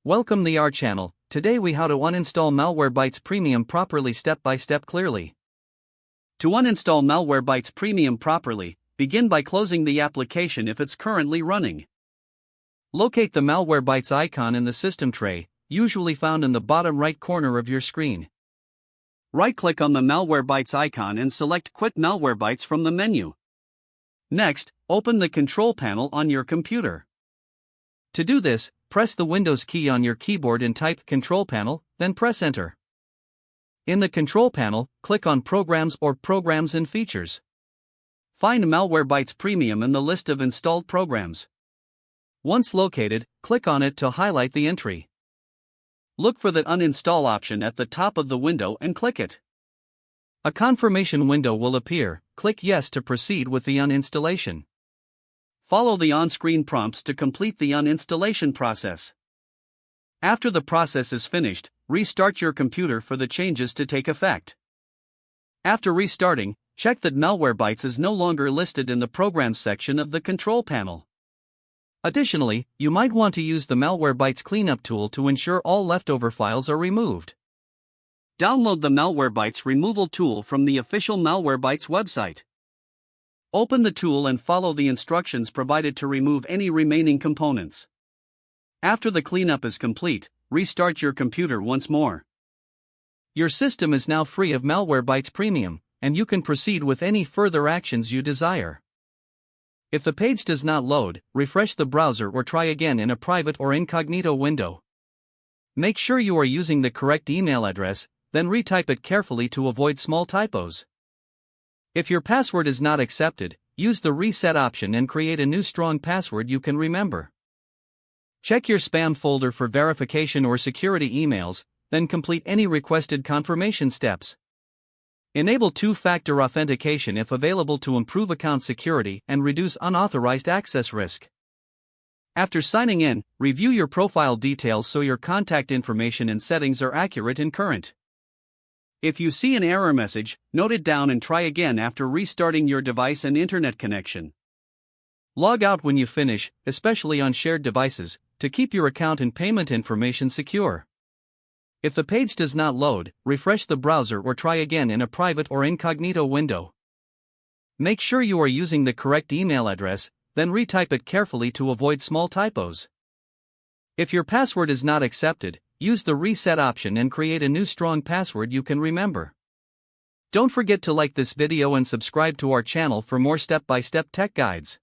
Welcome to our channel. Today we how to uninstall Malwarebytes Premium properly step by step clearly. To uninstall Malwarebytes Premium properly, begin by closing the application if it's currently running. Locate the Malwarebytes icon in the system tray, usually found in the bottom right corner of your screen. Right-click on the Malwarebytes icon and select Quit Malwarebytes from the menu. Next, open the control panel on your computer. To do this, press the Windows key on your keyboard and type Control Panel, then press Enter. In the Control Panel, click on Programs or Programs and Features. Find Malwarebytes Premium in the list of installed programs. Once located, click on it to highlight the entry. Look for the Uninstall option at the top of the window and click it. A confirmation window will appear. Click Yes to proceed with the uninstallation. Follow the on-screen prompts to complete the uninstallation process. After the process is finished, restart your computer for the changes to take effect. After restarting, check that Malwarebytes is no longer listed in the Programs section of the control panel. Additionally, you might want to use the Malwarebytes cleanup tool to ensure all leftover files are removed. Download the Malwarebytes removal tool from the official Malwarebytes website. Open the tool and follow the instructions provided to remove any remaining components. After the cleanup is complete, restart your computer once more. Your system is now free of Malwarebytes Premium, and you can proceed with any further actions you desire. If the page does not load, refresh the browser or try again in a private or incognito window. Make sure you are using the correct email address, then retype it carefully to avoid small typos. If your password is not accepted, use the reset option and create a new strong password you can remember. Check your spam folder for verification or security emails, then complete any requested confirmation steps. Enable two-factor authentication if available to improve account security and reduce unauthorized access risk. After signing in, review your profile details so your contact information and settings are accurate and current. If you see an error message, note it down and try again after restarting your device and internet connection. Log out when you finish, especially on shared devices, to keep your account and payment information secure. If the page does not load, refresh the browser or try again in a private or incognito window. Make sure you are using the correct email address, then retype it carefully to avoid small typos. If your password is not accepted, use the reset option and create a new strong password you can remember. Don't forget to like this video and subscribe to our channel for more step-by-step tech guides.